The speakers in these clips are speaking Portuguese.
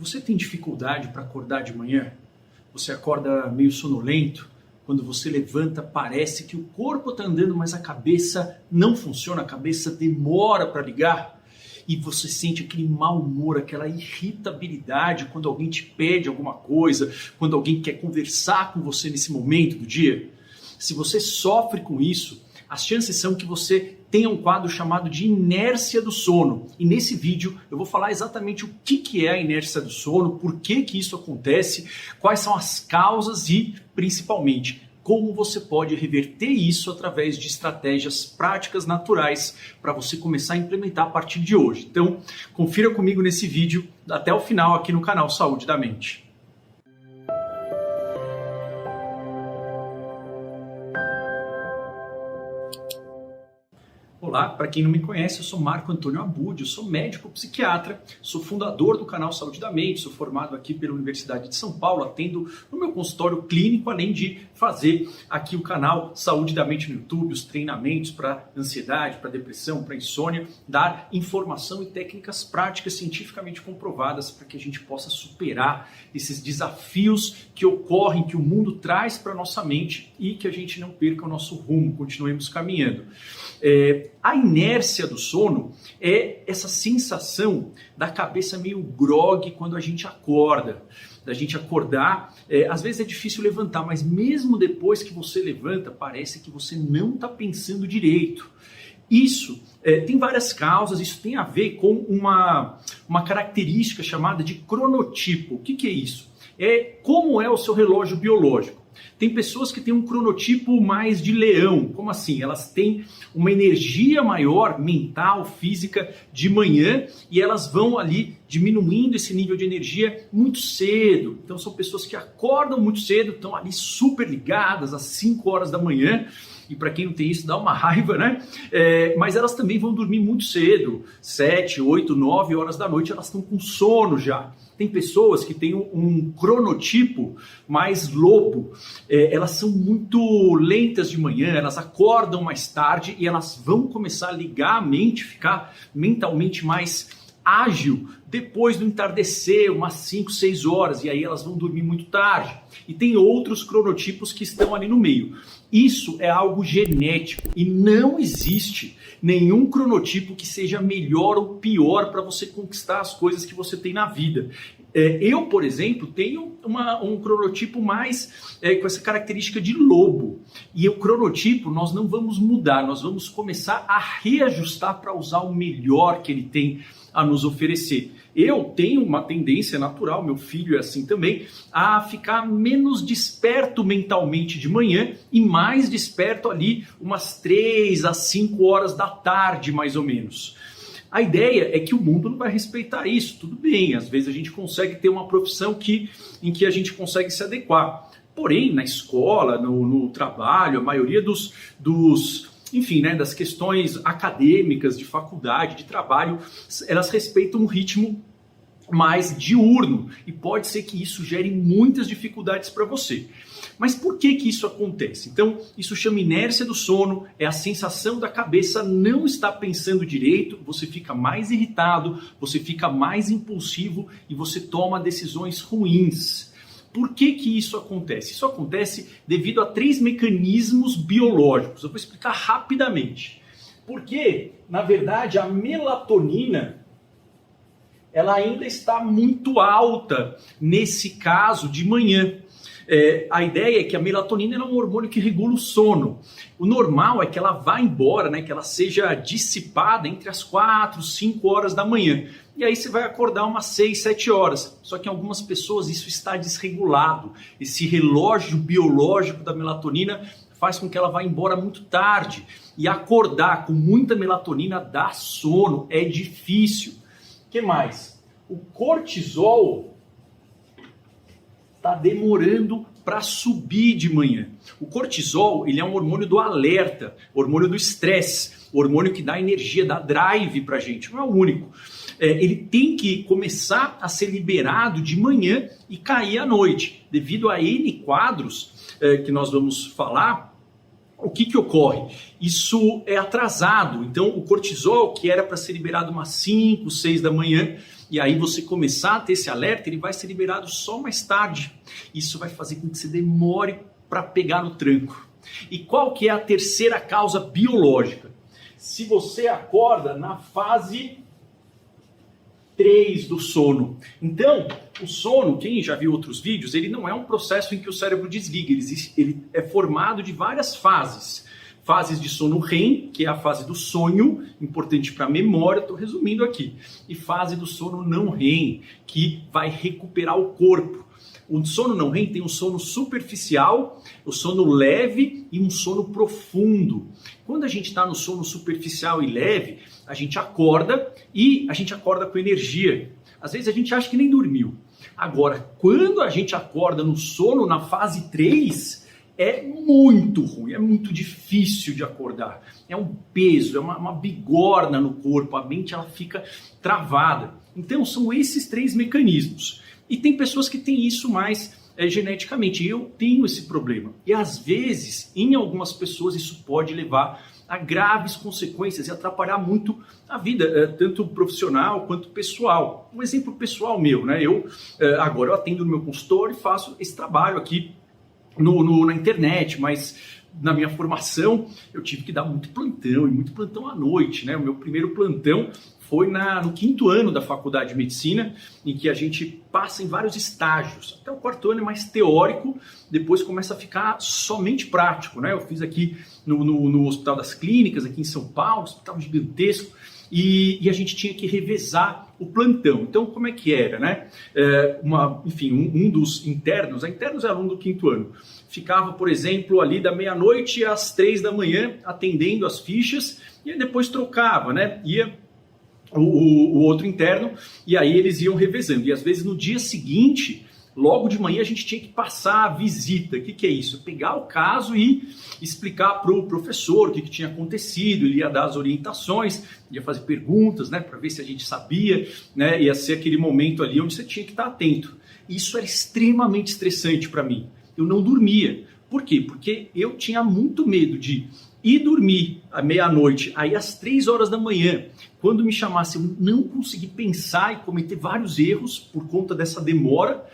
Você tem dificuldade para acordar de manhã? Você acorda meio sonolento? Quando você levanta, parece que o corpo está andando, mas a cabeça não funciona, a cabeça demora para ligar. E você sente aquele mau humor, aquela irritabilidade quando alguém te pede alguma coisa, quando alguém quer conversar com você nesse momento do dia. Se você sofre com isso, as chances são que você tenha um quadro chamado de inércia do sono. E nesse vídeo eu vou falar exatamente o que é a inércia do sono, por que isso acontece, quais são as causas e, principalmente, como você pode reverter isso através de estratégias práticas naturais para você começar a implementar a partir de hoje. Então, confira comigo nesse vídeo até o final aqui no canal Saúde da Mente. Olá, para quem não me conhece, eu sou Marco Antônio Abud, eu sou médico psiquiatra, sou fundador do canal Saúde da Mente, sou formado aqui pela Universidade de São Paulo, atendo no meu consultório clínico, além de fazer aqui o canal Saúde da Mente no YouTube, os treinamentos para ansiedade, para depressão, para insônia, dar informação e técnicas práticas cientificamente comprovadas para que a gente possa superar esses desafios que ocorrem, que o mundo traz para a nossa mente e que a gente não perca o nosso rumo, continuemos caminhando. A inércia do sono é essa sensação da cabeça meio grogue quando a gente acorda. Da gente acordar, às vezes é difícil levantar, mas mesmo depois que você levanta, parece que você não está pensando direito. Isso tem várias causas, isso tem a ver com uma característica chamada de cronotipo. O que é isso? É como é o seu relógio biológico. Tem pessoas que têm um cronotipo mais de leão. Como assim? Elas têm uma energia maior, mental, física, de manhã e elas vão ali diminuindo esse nível de energia muito cedo. Então são pessoas que acordam muito cedo, estão ali super ligadas às 5 horas da manhã. E para quem não tem isso, dá uma raiva, né? Mas elas também vão dormir muito cedo, 7, 8, 9 horas da noite, elas estão com sono já. Tem pessoas que têm um cronotipo mais lobo, elas são muito lentas de manhã, elas acordam mais tarde e elas vão começar a ligar a mente, ficar mentalmente mais ágil depois do entardecer, umas 5, 6 horas, e aí elas vão dormir muito tarde. E tem outros cronotipos que estão ali no meio. Isso é algo genético e não existe nenhum cronotipo que seja melhor ou pior para você conquistar as coisas que você tem na vida. Eu, por exemplo, tenho um cronotipo mais com essa característica de lobo. E o cronotipo nós não vamos mudar, nós vamos começar a reajustar para usar o melhor que ele tem a nos oferecer. Eu tenho uma tendência natural, meu filho é assim também, a ficar menos desperto mentalmente de manhã e mais desperto ali umas 3 às 5 horas da tarde, mais ou menos. A ideia é que o mundo não vai respeitar isso, tudo bem, às vezes a gente consegue ter uma profissão em que a gente consegue se adequar. Porém, na escola, no trabalho, a maioria enfim, né, das questões acadêmicas, de faculdade, de trabalho, elas respeitam um ritmo mais diurno e pode ser que isso gere muitas dificuldades para você. Mas por que isso acontece? Então, isso chama inércia do sono, é a sensação da cabeça não estar pensando direito, você fica mais irritado, você fica mais impulsivo e você toma decisões ruins. Por que isso acontece? Isso acontece devido a 3 mecanismos biológicos. Eu vou explicar rapidamente. Porque, na verdade, a melatonina ela ainda está muito alta nesse caso de manhã. A ideia é que a melatonina é um hormônio que regula o sono. O normal é que ela vá embora, né, que ela seja dissipada entre as 4, 5 horas da manhã. E aí você vai acordar umas 6, 7 horas. Só que em algumas pessoas isso está desregulado. Esse relógio biológico da melatonina faz com que ela vá embora muito tarde. E acordar com muita melatonina dá sono, é difícil. O que mais? O cortisol está demorando para subir de manhã. O cortisol, ele é um hormônio do alerta, hormônio do estresse, hormônio que dá energia, dá drive para a gente, não é o único. Ele tem que começar a ser liberado de manhã e cair à noite. Devido a N quadros que nós vamos falar, o que ocorre? Isso é atrasado, então o cortisol, que era para ser liberado umas 5, 6 da manhã, e aí você começar a ter esse alerta, ele vai ser liberado só mais tarde. Isso vai fazer com que você demore para pegar no tranco. E qual que é a terceira causa biológica? Se você acorda na fase 3 do sono. Então, o sono, quem já viu outros vídeos, ele não é um processo em que o cérebro desliga, ele é formado de várias fases. Fases de sono REM, que é a fase do sonho, importante para a memória, estou resumindo aqui. E fase do sono não REM, que vai recuperar o corpo. O sono não REM tem um sono superficial, o sono leve e um sono profundo. Quando a gente está no sono superficial e leve, a gente acorda e a gente acorda com energia. Às vezes a gente acha que nem dormiu. Agora, quando a gente acorda no sono na fase 3, é muito ruim, é muito difícil de acordar. É um peso, é uma bigorna no corpo, a mente ela fica travada. Então são esses 3 mecanismos. E tem pessoas que têm isso mais geneticamente. Eu tenho esse problema. E às vezes, em algumas pessoas, isso pode levar a graves consequências e atrapalhar muito a vida, tanto profissional quanto pessoal. Um exemplo pessoal meu, né? Agora eu atendo no meu consultório e faço esse trabalho aqui na internet, mas na minha formação eu tive que dar muito plantão, e muito plantão à noite, né? O meu primeiro plantão foi no 5º ano da faculdade de medicina, em que a gente passa em vários estágios. Até o 4º ano é mais teórico, depois começa a ficar somente prático, né? Eu fiz aqui no Hospital das Clínicas, aqui em São Paulo, hospital gigantesco, e a gente tinha que revezar o plantão. Então, como é que era, né? Um dos internos, a internos é aluno do 5º ano, ficava, por exemplo, ali da meia-noite às 3 da manhã, atendendo as fichas, e aí depois trocava, né? Ia o outro interno, e aí eles iam revezando. E às vezes no dia seguinte, logo de manhã, a gente tinha que passar a visita. O que é isso? Pegar o caso e explicar para o professor o que tinha acontecido. Ele ia dar as orientações, ia fazer perguntas, né, para ver se a gente sabia, né? Ia ser aquele momento ali onde você tinha que estar atento. Isso era extremamente estressante para mim. Eu não dormia. Por quê? Porque eu tinha muito medo de ir dormir à meia-noite, aí às 3 horas da manhã, quando me chamasse, eu não consegui pensar e cometer vários erros por conta dessa demora.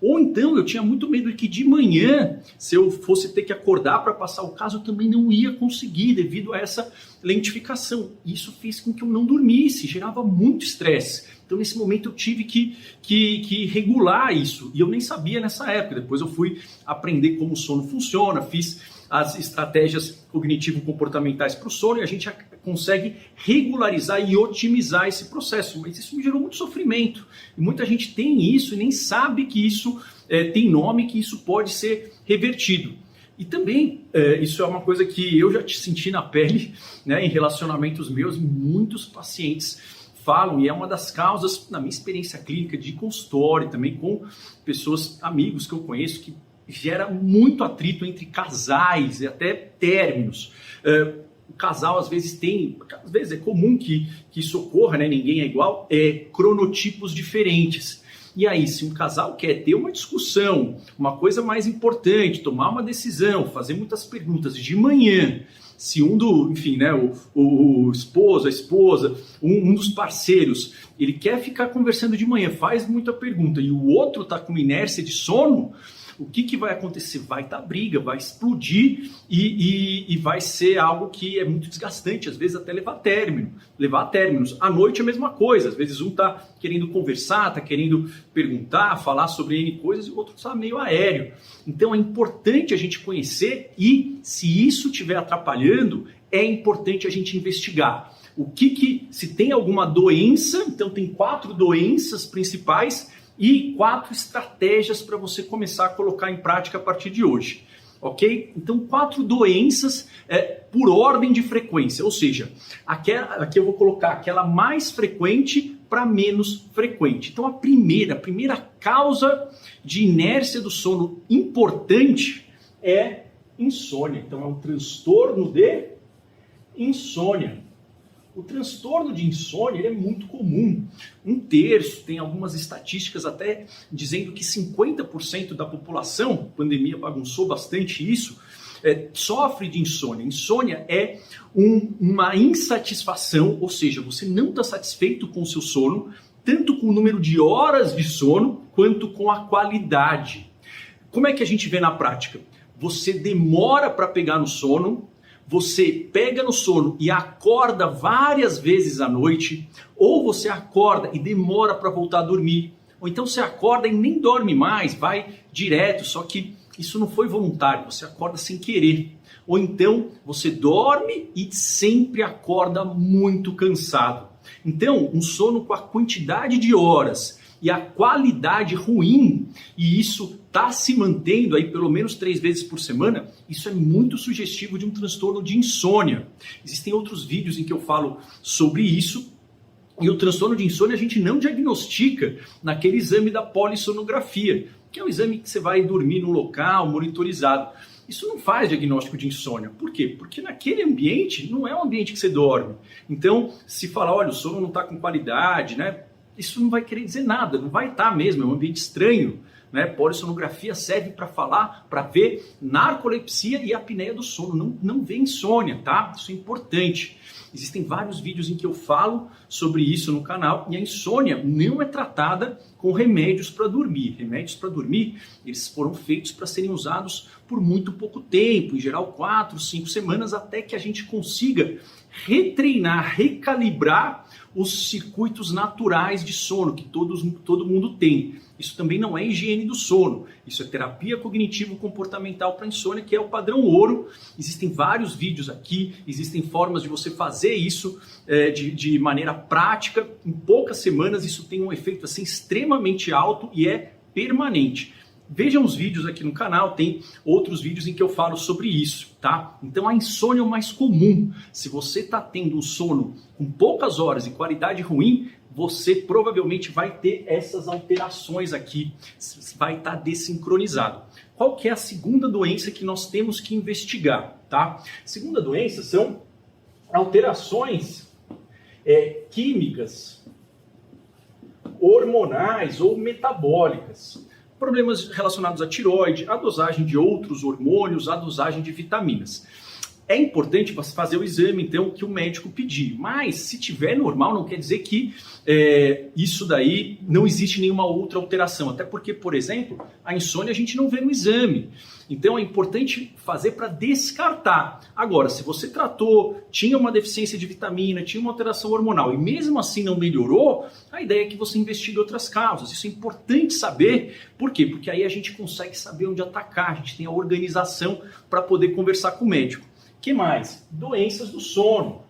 Ou então eu tinha muito medo de que de manhã, se eu fosse ter que acordar para passar o caso, eu também não ia conseguir devido a essa lentificação. Isso fez com que eu não dormisse, gerava muito estresse. Então nesse momento eu tive que regular isso, e eu nem sabia nessa época. Depois eu fui aprender como o sono funciona, fiz as estratégias cognitivo-comportamentais para o sono, e a gente consegue regularizar e otimizar esse processo. Mas isso me gerou muito sofrimento. E muita gente tem isso e nem sabe que isso tem nome, que isso pode ser revertido. E também, isso é uma coisa que eu já senti na pele, né, em relacionamentos meus, muitos pacientes falam, e é uma das causas, na minha experiência clínica de consultório, também com pessoas, amigos que eu conheço, que gera muito atrito entre casais e até términos. O casal às vezes é comum que isso ocorra, né? Ninguém é igual, cronotipos diferentes. E aí, se um casal quer ter uma discussão, uma coisa mais importante, tomar uma decisão, fazer muitas perguntas de manhã, se o esposo, a esposa, um dos parceiros, ele quer ficar conversando de manhã, faz muita pergunta, e o outro está com uma inércia de sono, o que vai acontecer? Vai dar briga, vai explodir e vai ser algo que é muito desgastante, às vezes até levar a términos. À noite é a mesma coisa, às vezes um está querendo conversar, está querendo perguntar, falar sobre N coisas, e o outro está meio aéreo. Então é importante a gente conhecer, e se isso estiver atrapalhando, é importante a gente investigar. Se tem alguma doença, então tem 4 doenças principais, e 4 estratégias para você começar a colocar em prática a partir de hoje, ok? Então 4 doenças por ordem de frequência, ou seja, aqui eu vou colocar aquela mais frequente para menos frequente. Então a primeira causa de inércia do sono importante é insônia. Então é um transtorno de insônia. O transtorno de insônia ele é muito comum. 1/3, tem algumas estatísticas até dizendo que 50% da população, a pandemia bagunçou bastante isso, sofre de insônia. Insônia é uma insatisfação, ou seja, você não está satisfeito com o seu sono, tanto com o número de horas de sono, quanto com a qualidade. Como é que a gente vê na prática? Você demora para pegar no sono, você pega no sono e acorda várias vezes à noite, ou você acorda e demora para voltar a dormir, ou então você acorda e nem dorme mais, vai direto, só que isso não foi voluntário, você acorda sem querer. Ou então você dorme e sempre acorda muito cansado. Então, um sono com a quantidade de horas e a qualidade ruim, e isso está se mantendo aí pelo menos 3 vezes por semana, isso é muito sugestivo de um transtorno de insônia. Existem outros vídeos em que eu falo sobre isso, e o transtorno de insônia a gente não diagnostica naquele exame da polissonografia, que é um exame que você vai dormir num local monitorizado. Isso não faz diagnóstico de insônia. Por quê? Porque naquele ambiente não é um ambiente que você dorme. Então, se falar, olha, o sono não está com qualidade, né? Isso não vai querer dizer nada, não vai estar mesmo, é um ambiente estranho. Né? Polissonografia serve para falar, para ver narcolepsia e apneia do sono, não vê insônia, tá? Isso é importante. Existem vários vídeos em que eu falo sobre isso no canal, e a insônia não é tratada com remédios para dormir. Remédios para dormir, eles foram feitos para serem usados por muito pouco tempo, em geral 4, 5 semanas, até que a gente consiga retreinar, recalibrar os circuitos naturais de sono que todo mundo tem. Isso também não é higiene do sono, isso é terapia cognitivo-comportamental para insônia, que é o padrão ouro. Existem vários vídeos aqui, existem formas de você fazer isso de maneira prática. Em poucas semanas isso tem um efeito assim, extremamente alto e é permanente. Vejam os vídeos aqui no canal, tem outros vídeos em que eu falo sobre isso, tá? Então a insônia é o mais comum. Se você está tendo um sono com poucas horas e qualidade ruim, você provavelmente vai ter essas alterações aqui, vai estar desincronizado. Qual que é a segunda doença que nós temos que investigar, tá? A segunda doença são alterações químicas, hormonais ou metabólicas. Problemas relacionados à tireoide, à dosagem de outros hormônios, à dosagem de vitaminas. É importante você fazer o exame, então, que o médico pedir. Mas, se tiver normal, não quer dizer que isso daí não existe nenhuma outra alteração. Até porque, por exemplo, a insônia a gente não vê no exame. Então, é importante fazer para descartar. Agora, se você tratou, tinha uma deficiência de vitamina, tinha uma alteração hormonal e mesmo assim não melhorou, a ideia é que você investigue outras causas. Isso é importante saber. Por quê? Porque aí a gente consegue saber onde atacar, a gente tem a organização para poder conversar com o médico. O que mais? Doenças do sono.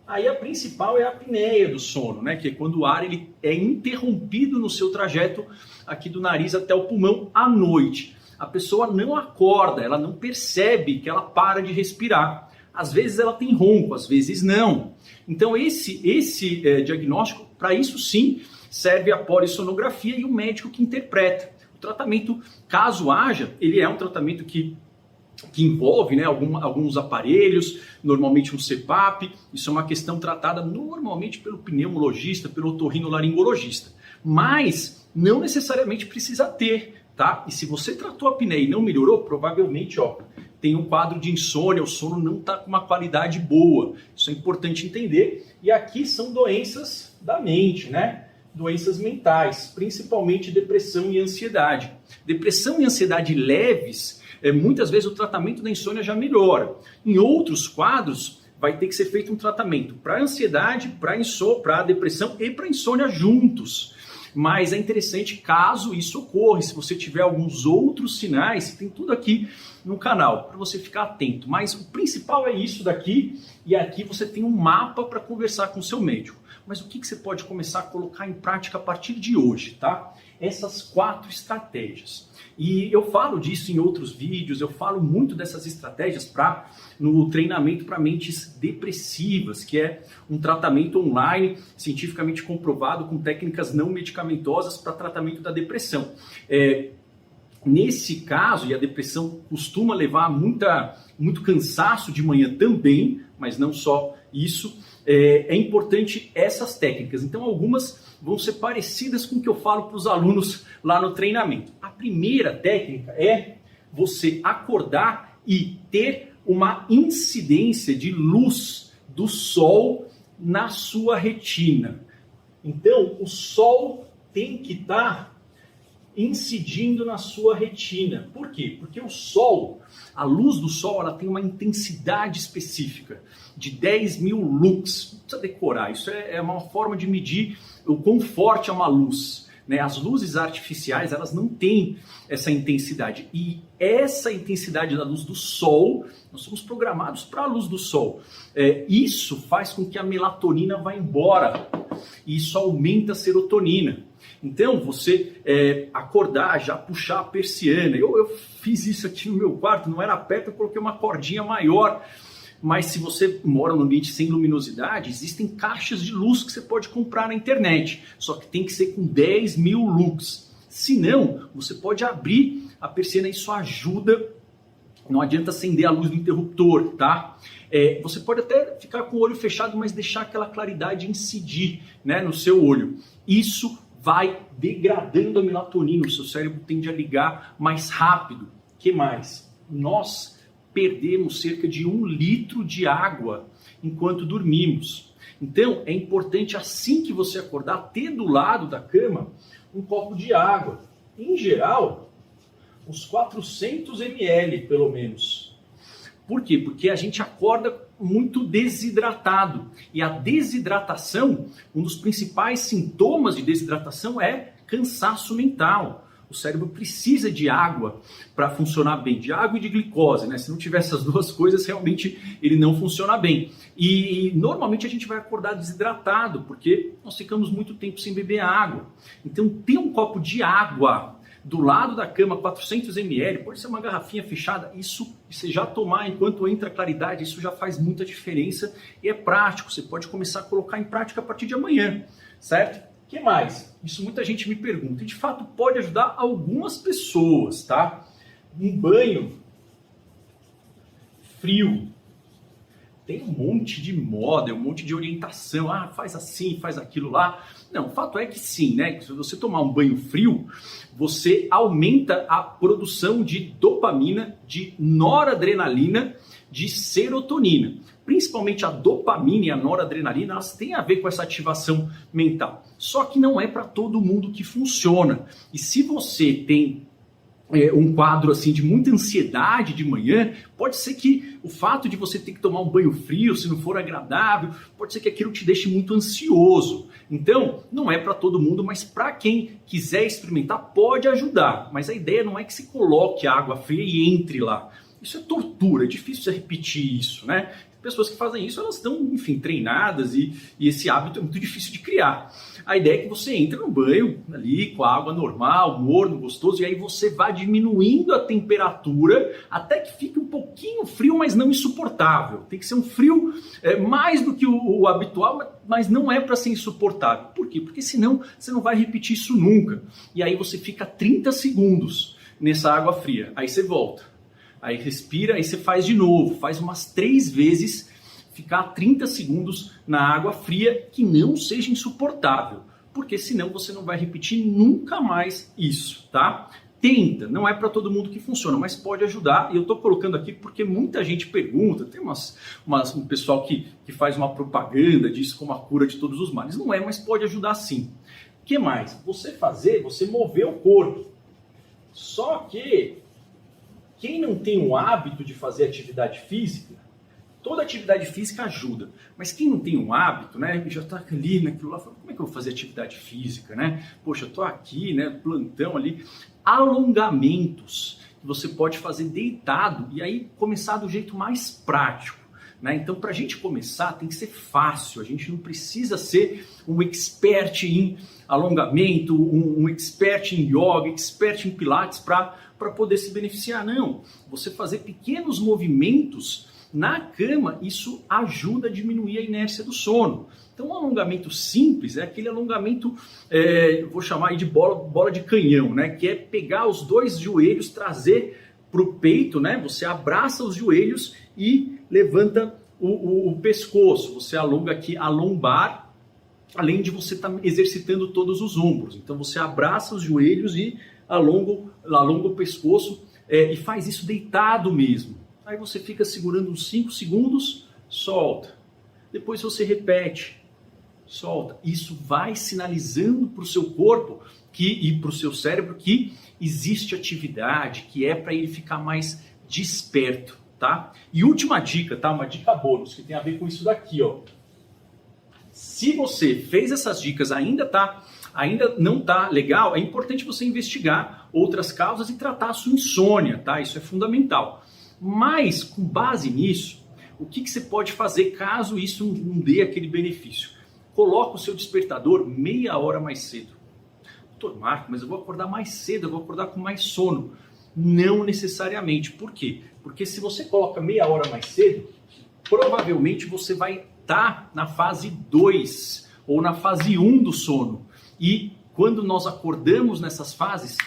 Aí a principal é a apneia do sono, né? Que é quando o ar ele é interrompido no seu trajeto aqui do nariz até o pulmão à noite. A pessoa não acorda, ela não percebe que ela para de respirar. Às vezes ela tem ronco, às vezes não. Então esse diagnóstico, para isso sim, serve a polissonografia e o médico que interpreta. O tratamento, caso haja, ele é um tratamento que envolve, né, alguns aparelhos, normalmente um CPAP. Isso é uma questão tratada normalmente pelo pneumologista, pelo otorrinolaringologista. Mas não necessariamente precisa ter, tá? E se você tratou a apneia e não melhorou, provavelmente tem um quadro de insônia, o sono não está com uma qualidade boa. Isso é importante entender. E aqui são doenças da mente, né? Doenças mentais, principalmente depressão e ansiedade. Depressão e ansiedade leves, muitas vezes o tratamento da insônia já melhora. Em outros quadros, vai ter que ser feito um tratamento para ansiedade, para depressão e para insônia juntos. Mas é interessante caso isso ocorra, se você tiver alguns outros sinais, tem tudo aqui no canal para você ficar atento. Mas o principal é isso daqui, e aqui você tem um mapa para conversar com o seu médico. Mas o que você pode começar a colocar em prática a partir de hoje, tá? Essas 4 estratégias. E eu falo disso em outros vídeos, eu falo muito dessas estratégias no treinamento para mentes depressivas, que é um tratamento online, cientificamente comprovado, com técnicas não medicamentosas para tratamento da depressão. Nesse caso, e a depressão costuma levar muito cansaço de manhã também, mas não só isso, é importante essas técnicas. Então, algumas vão ser parecidas com o que eu falo para os alunos lá no treinamento. A primeira técnica é você acordar e ter uma incidência de luz do sol na sua retina. Então, o sol tem que estar incidindo na sua retina. Por quê? Porque o sol, a luz do sol, ela tem uma intensidade específica de 10.000 lux. Não precisa decorar, isso é uma forma de medir o quão forte é uma luz. Né? As luzes artificiais, elas não têm essa intensidade. E essa intensidade da luz do sol, nós somos programados para a luz do sol. Isso faz com que a melatonina vá embora. E isso aumenta a serotonina. Então, você acordar, já puxar a persiana. Eu fiz isso aqui no meu quarto, não era perto, eu coloquei uma cordinha maior. Mas se você mora num ambiente sem luminosidade, existem caixas de luz que você pode comprar na internet. Só que tem que ser com 10.000 lux. Se não, você pode abrir a persiana, isso ajuda. Não adianta acender a luz do interruptor, tá? Você pode até ficar com o olho fechado, mas deixar aquela claridade incidir, né, no seu olho. Isso vai degradando a melatonina, o seu cérebro tende a ligar mais rápido. O que mais? Nós perdemos cerca de 1 litro de água enquanto dormimos. Então, é importante, assim que você acordar, ter do lado da cama um copo de água. Em geral, uns 400 ml, pelo menos. Por quê? Porque a gente acorda muito desidratado. E a desidratação, um dos principais sintomas de desidratação é cansaço mental. O cérebro precisa de água para funcionar bem, de água e de glicose, né? Se não tiver essas duas coisas, realmente ele não funciona bem. E normalmente a gente vai acordar desidratado, porque nós ficamos muito tempo sem beber água. Então, ter um copo de água do lado da cama, 400 ml, pode ser uma garrafinha fechada, isso você já tomar enquanto entra a claridade, isso já faz muita diferença e é prático, você pode começar a colocar em prática a partir de amanhã, certo? O que mais? Isso muita gente me pergunta e de fato pode ajudar algumas pessoas, tá? Um banho frio. Tem um monte de moda, um monte de orientação, faz assim, faz aquilo lá. Não, o fato é que sim, né? Se você tomar um banho frio, você aumenta a produção de dopamina, de noradrenalina, de serotonina. Principalmente a dopamina e a noradrenalina, elas têm a ver com essa ativação mental. Só que não é para todo mundo que funciona. E se você tem um quadro assim de muita ansiedade de manhã, pode ser que o fato de você ter que tomar um banho frio, se não for agradável, pode ser que aquilo te deixe muito ansioso. Então, não é para todo mundo, mas para quem quiser experimentar, pode ajudar. Mas a ideia não é que você coloque água fria e entre lá. Isso é tortura, é difícil você repetir isso, né? Pessoas que fazem isso, elas estão, enfim, treinadas e esse hábito é muito difícil de criar. A ideia é que você entre no banho ali com a água normal, morno, gostoso, e aí você vai diminuindo a temperatura até que fique um pouquinho frio, mas não insuportável. Tem que ser um frio mais do que o habitual, mas não é para ser insuportável. Por quê? Porque senão você não vai repetir isso nunca. E aí você fica 30 segundos nessa água fria, aí você volta. Aí respira, aí você faz de novo, faz umas 3 vezes, ficar 30 segundos na água fria que não seja insuportável, porque senão você não vai repetir nunca mais isso, tá? Tenta, não é para todo mundo que funciona, mas pode ajudar, e eu estou colocando aqui porque muita gente pergunta, tem um pessoal que faz uma propaganda disso como a cura de todos os males, não é, mas pode ajudar sim. O que mais? Você mover o corpo, só que quem não tem o hábito de fazer atividade física, toda atividade física ajuda. Mas quem não tem um hábito, né, já está ali naquilo lá, fala, como é que eu vou fazer atividade física, né? Poxa, eu estou aqui, né, plantão ali. Alongamentos que você pode fazer deitado e aí começar do jeito mais prático. Né? Então, para a gente começar, tem que ser fácil. A gente não precisa ser um expert em alongamento, um expert em yoga, expert em pilates para poder se beneficiar. Não, você fazer pequenos movimentos na cama, isso ajuda a diminuir a inércia do sono. Então, um alongamento simples é aquele alongamento, vou chamar aí de bola de canhão, né? Que é pegar os 2 joelhos, trazer para o peito, né? Você abraça os joelhos e levanta o pescoço. Você alonga aqui a lombar, além de você estar exercitando todos os ombros. Então, você abraça os joelhos e alonga o pescoço, e faz isso deitado mesmo. Aí você fica segurando uns 5 segundos, solta. Depois você repete, solta. Isso vai sinalizando para o seu corpo e para o seu cérebro que existe atividade, que é para ele ficar mais desperto, tá? E última dica, tá? Uma dica bônus que tem a ver com isso daqui, ó. Se você fez essas dicas ainda não tá legal, é importante você investigar outras causas e tratar a sua insônia, tá? Isso é fundamental. Mas, com base nisso, o que você pode fazer caso isso não dê aquele benefício? Coloca o seu despertador meia hora mais cedo. Doutor Marco, mas eu vou acordar mais cedo, eu vou acordar com mais sono. Não necessariamente. Por quê? Porque se você coloca meia hora mais cedo, provavelmente você vai estar na fase 2 ou na fase 1 do sono. E quando nós acordamos nessas fases,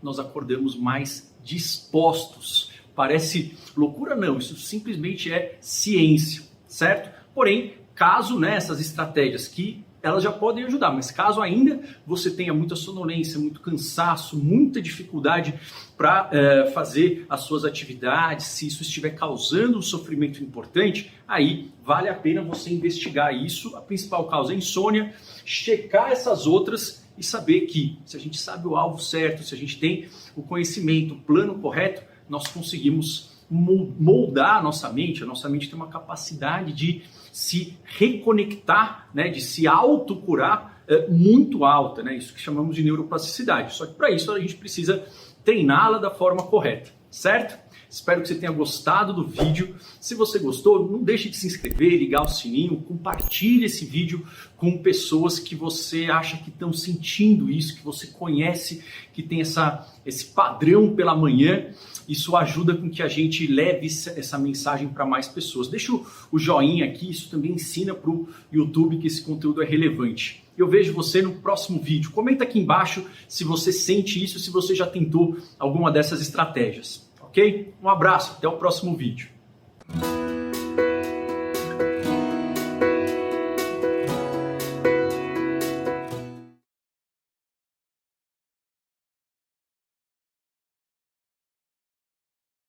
nós acordamos mais dispostos. Parece loucura? Não, isso simplesmente é ciência, certo? Porém, caso essas estratégias que elas já podem ajudar, mas caso ainda você tenha muita sonolência, muito cansaço, muita dificuldade para fazer as suas atividades, se isso estiver causando um sofrimento importante, aí vale a pena você investigar isso. A principal causa é insônia, checar essas outras e saber que se a gente sabe o alvo certo, se a gente tem o conhecimento, o plano correto, nós conseguimos moldar a nossa mente tem uma capacidade de se reconectar, de se autocurar muito alta, isso que chamamos de neuroplasticidade. Só que para isso a gente precisa treiná-la da forma correta, certo? Espero que você tenha gostado do vídeo. Se você gostou, não deixe de se inscrever, ligar o sininho, compartilhe esse vídeo com pessoas que você acha que estão sentindo isso, que você conhece, que tem esse padrão pela manhã. Isso ajuda com que a gente leve essa mensagem para mais pessoas. Deixa o joinha aqui, isso também ensina para o YouTube que esse conteúdo é relevante. Eu vejo você no próximo vídeo. Comenta aqui embaixo se você sente isso, se você já tentou alguma dessas estratégias. Ok? Um abraço, até o próximo vídeo.